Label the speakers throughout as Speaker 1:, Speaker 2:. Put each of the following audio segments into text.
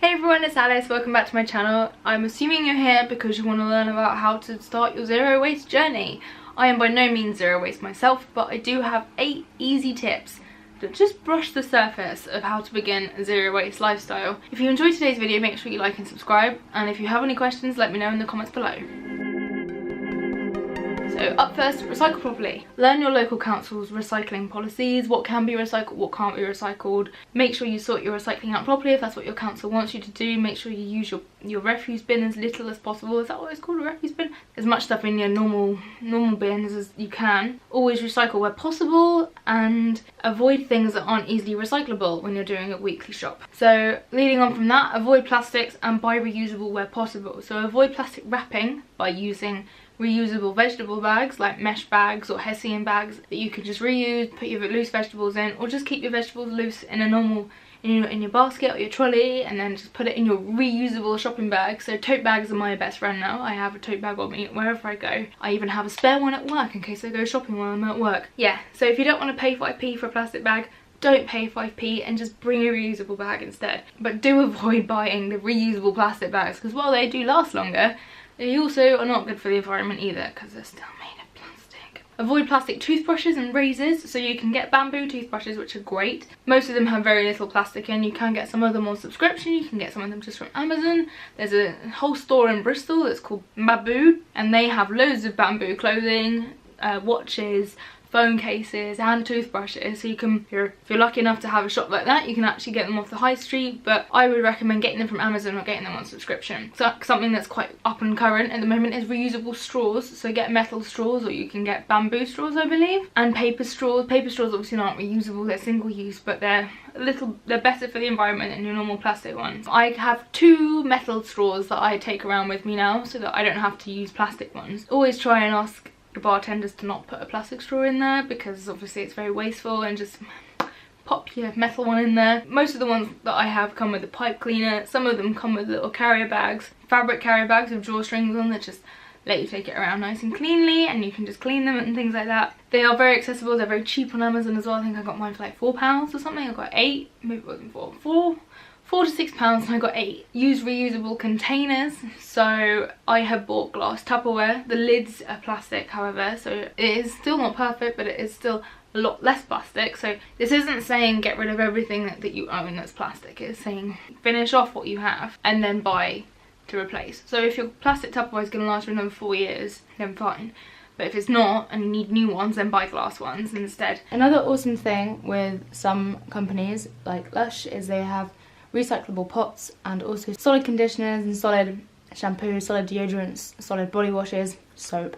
Speaker 1: Hey everyone, it's Alice. Welcome back to my channel. I'm assuming you're here because you want to learn about how to start your zero waste journey. I am by no means zero waste myself, but I do have 8 easy tips that just brush the surface of how to begin a zero waste lifestyle. If you enjoyed today's video, make sure you like and subscribe, and if you have any questions, let me know in the comments below. So up first, recycle properly. Learn your local council's recycling policies, what can be recycled, what can't be recycled. Make sure you sort your recycling out properly if that's what your council wants you to do. Make sure you use your refuse bin as little as possible. Is that what it's called, a refuse bin? As much stuff in your normal bins as you can. Always recycle where possible and avoid things that aren't easily recyclable when you're doing a weekly shop. So leading on from that, avoid plastics and buy reusable where possible. So avoid plastic wrapping by using reusable vegetable bags like mesh bags or hessian bags that you can just reuse, put your loose vegetables in, or just keep your vegetables loose in a normal in your basket or your trolley, and then just put it in your reusable shopping bag. So tote bags are my best friend now. I have a tote bag on me wherever I go. I even have a spare one at work in case I go shopping while I'm at work. Yeah, so if you don't want to pay 5p for a plastic bag, don't pay 5p and just bring a reusable bag instead. But do avoid buying the reusable plastic bags, because while they do last longer, they also are not good for the environment either, because they're still made of plastic. Avoid plastic toothbrushes and razors. So you can get bamboo toothbrushes, which are great. Most of them have very little plastic in. You can get some of them on subscription. You can get some of them just from Amazon. There's a whole store in Bristol that's called Bamboo, and they have loads of bamboo clothing, watches, phone cases and toothbrushes. So you can, if you're lucky enough to have a shop like that, you can actually get them off the high street, but I would recommend getting them from Amazon or getting them on subscription. So something that's quite up and current at the moment is reusable straws. So get metal straws, or you can get bamboo straws, I believe, and paper straws. Paper straws obviously aren't reusable, they're single use, but they're better for the environment than your normal plastic ones. I have 2 metal straws that I take around with me now so that I don't have to use plastic ones. Always try and ask your bartenders to not put a plastic straw in there, because obviously it's very wasteful, and just pop your metal one in there. Most of the ones that I have come with a pipe cleaner. Some of them come with little carrier bags, fabric carrier bags with drawstrings on that just let you take it around nice and cleanly, and you can just clean them and things like that. They are very accessible, they're very cheap on Amazon as well. I think I got mine for like £4 or something. I got 8, maybe it wasn't 4 to £6, and I got 8. Use reusable containers. So I have bought glass Tupperware. The lids are plastic, however, so it is still not perfect, but it is still a lot less plastic. So this isn't saying get rid of everything that you own that's plastic. It's saying finish off what you have and then buy to replace. So if your plastic Tupperware is going to last for another 4 years, then fine. But if it's not and you need new ones, then buy glass ones instead. Another awesome thing with some companies like Lush is they have recyclable pots, and also solid conditioners and solid shampoo, solid deodorants, solid body washes, soap,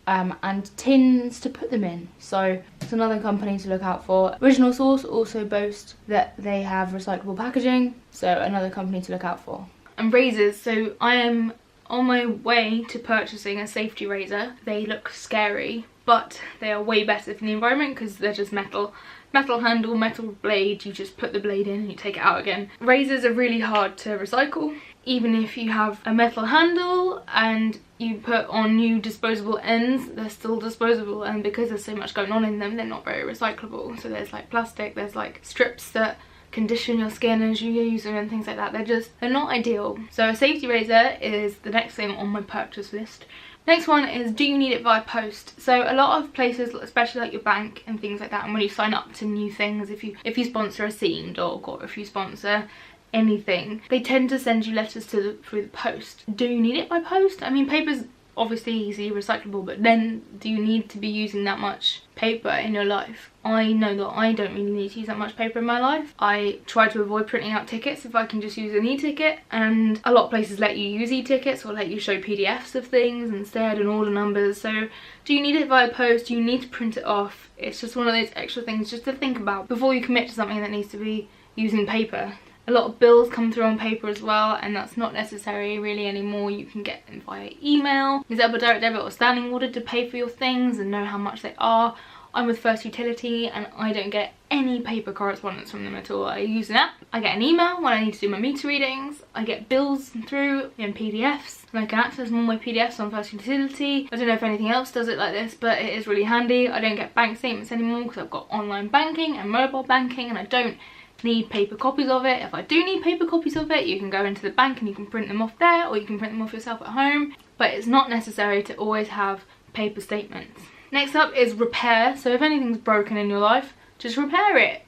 Speaker 1: and tins to put them in. So it's another company to look out for. Original Source also boast that they have recyclable packaging, so another company to look out for. And razors, so I am on my way to purchasing a safety razor. They look scary, but they are way better for the environment because they're just metal handle, metal blade. You just put the blade in and you take it out again. Razors are really hard to recycle. Even if you have a metal handle and you put on new disposable ends, they're still disposable, and because there's so much going on in them, they're not very recyclable. So there's like plastic, there's like strips that condition your skin as you use them and things like that. They're not ideal. So a safety razor is the next thing on my purchase list. Next one is, do you need it via post? So a lot of places, especially like your bank and things like that, and when you sign up to new things, if you sponsor a themed dog, or if you sponsor anything, they tend to send you letters through the post. Do you need it by post? I mean, paper's obviously easily recyclable, but then do you need to be using that much paper in your life? I know that I don't really need to use that much paper in my life. I try to avoid printing out tickets if I can just use an e-ticket, and a lot of places let you use e-tickets or let you show PDFs of things instead and order numbers. So do you need it via post? Do you need to print it off? It's just one of those extra things just to think about before you commit to something that needs to be using paper. A lot of bills come through on paper as well, and that's not necessary really anymore. You can get them via email. You set up a direct debit or standing order to pay for your things and know how much they are. I'm with First Utility and I don't get any paper correspondence from them at all. I use an app, I get an email when I need to do my meter readings, I get bills through in PDFs, and I can access all my PDFs on First Utility. I don't know if anything else does it like this, but it is really handy. I don't get bank statements anymore because I've got online banking and mobile banking, and I don't need paper copies of it. If I do need paper copies of it, you can go into the bank and you can print them off there, or you can print them off yourself at home, but it's not necessary to always have paper statements. Next up is repair. So if anything's broken in your life, just repair it.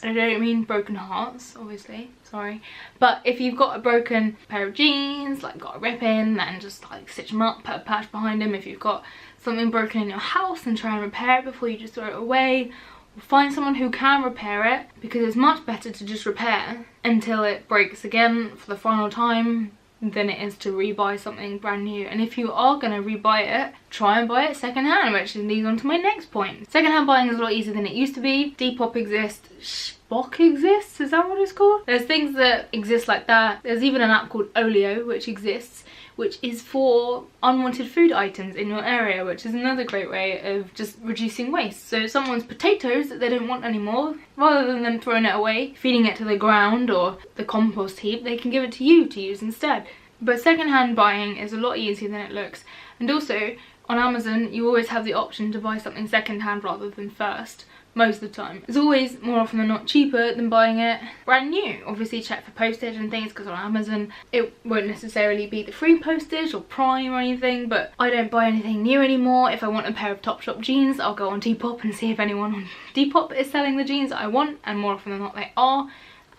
Speaker 1: And I don't mean broken hearts, obviously, sorry, but if you've got a broken pair of jeans, like got a rip in, then just like stitch them up, put a patch behind them. If you've got something broken in your house, then try and repair it before you just throw it away. Or find someone who can repair it, because it's much better to just repair until it breaks again for the final time than it is to rebuy something brand new. And if you are going to rebuy it, try and buy it second hand, which leads on to my next point. Second hand buying is a lot easier than it used to be. Depop exists, Spock exists, is that what it's called? There's things that exist like that. There's even an app called Olio which exists, which is for unwanted food items in your area, which is another great way of just reducing waste. So someone's potatoes that they don't want anymore, rather than them throwing it away, feeding it to the ground or the compost heap, they can give it to you to use instead. But second-hand buying is a lot easier than it looks. And also, on Amazon, you always have the option to buy something second-hand rather than first. Most of the time. It's always, more often than not, cheaper than buying it brand new. Obviously check for postage and things, because on Amazon it won't necessarily be the free postage or Prime or anything, but I don't buy anything new anymore. If I want a pair of Topshop jeans, I'll go on Depop and see if anyone on Depop is selling the jeans that I want, and more often than not they are,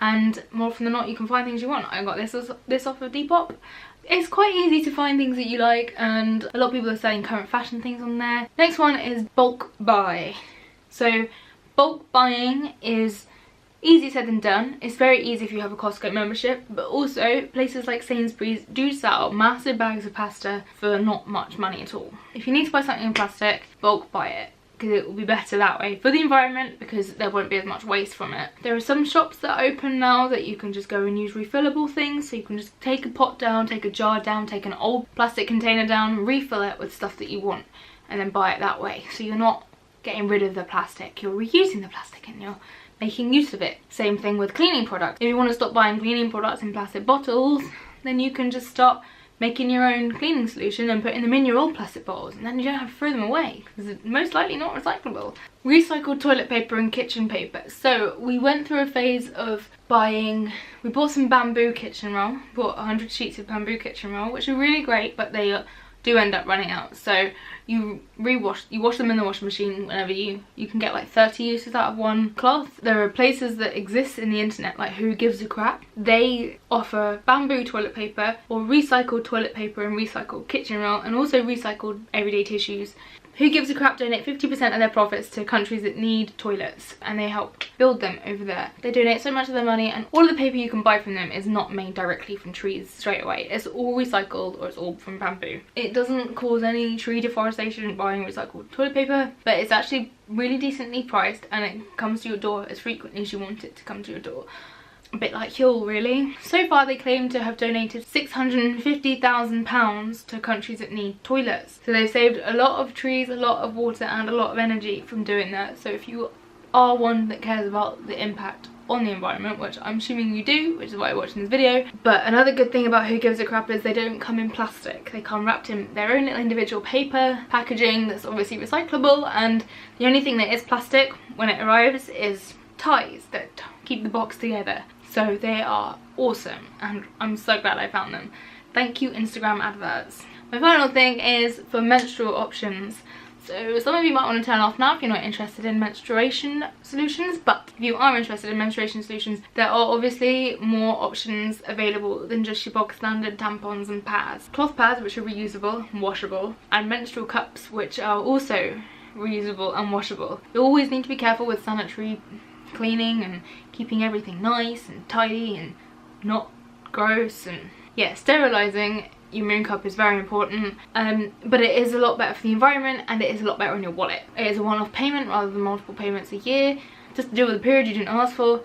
Speaker 1: and more often than not you can find things you want. I got this off of Depop. It's quite easy to find things that you like, and a lot of people are selling current fashion things on there. Next one is bulk buy. So bulk buying is easier said than done. It's very easy if you have a Costco membership, but also places like Sainsbury's do sell massive bags of pasta for not much money at all. If you need to buy something in plastic, bulk buy it, because it will be better that way for the environment, because there won't be as much waste from it. There are some shops that are open now that you can just go and use refillable things, so you can just take a pot down, take a jar down, take an old plastic container down, refill it with stuff that you want, and then buy it that way. So you're not getting rid of the plastic, you're reusing the plastic and you're making use of it. Same thing with cleaning products. If you want to stop buying cleaning products in plastic bottles, then you can just start making your own cleaning solution and putting them in your old plastic bottles, and then you don't have to throw them away, because it's most likely not recyclable. Recycled toilet paper and kitchen paper. So we went through a phase of buying, we bought some bamboo kitchen roll, bought 100 sheets of bamboo kitchen roll, which are really great, but they do end up running out. So you wash them in the washing machine whenever you can get like 30 uses out of one cloth. There are places that exist in the internet, like Who Gives a Crap. They offer bamboo toilet paper, or recycled toilet paper and recycled kitchen roll, and also recycled everyday tissues. Who Gives a Crap donate 50% of their profits to countries that need toilets, and they help build them over there. They donate so much of their money, and all of the paper you can buy from them is not made directly from trees straight away. It's all recycled, or it's all from bamboo. It doesn't cause any tree deforestation buying recycled toilet paper, but it's actually really decently priced, and it comes to your door as frequently as you want it to come to your door. A bit like Huel, really. So far they claim to have donated £650,000 to countries that need toilets. So they've saved a lot of trees, a lot of water and a lot of energy from doing that. So if you are one that cares about the impact on the environment, which I'm assuming you do, which is why you're watching this video. But another good thing about Who Gives a Crap is they don't come in plastic. They come wrapped in their own little individual paper packaging that's obviously recyclable, and the only thing that is plastic when it arrives is ties that keep the box together. So they are awesome, and I'm so glad I found them. Thank you, Instagram adverts. My final thing is for menstrual options. So some of you might want to turn off now if you're not interested in menstruation solutions, but if you are interested in menstruation solutions, there are obviously more options available than just your bog standard tampons and pads. Cloth pads, which are reusable and washable, and menstrual cups, which are also reusable and washable. You always need to be careful with sanitary cleaning and keeping everything nice and tidy and not gross, and yeah, sterilising your moon cup is very important, but it is a lot better for the environment, and it is a lot better on your wallet. It is a one-off payment rather than multiple payments a year, just to deal with a period you didn't ask for.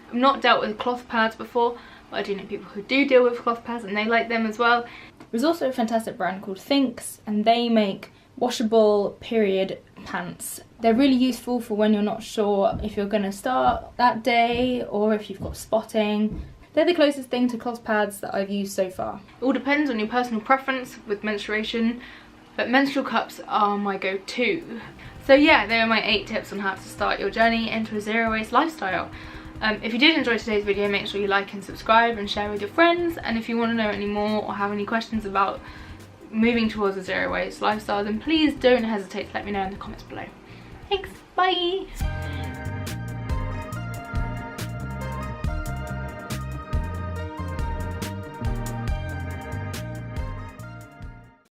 Speaker 1: I've not dealt with cloth pads before, but I do know people who do deal with cloth pads and they like them as well. There's also a fantastic brand called Thinx, and they make washable period pants. They're really useful for when you're not sure if you're going to start that day, or if you've got spotting. They're the closest thing to cloth pads that I've used so far. It all depends on your personal preference with menstruation, but menstrual cups are my go-to. So yeah, there are my 8 tips on how to start your journey into a zero-waste lifestyle. If you did enjoy today's video, make sure you like and subscribe and share with your friends. And if you want to know any more or have any questions about moving towards a zero waste lifestyle, then please don't hesitate to let me know in the comments below. Thanks, bye!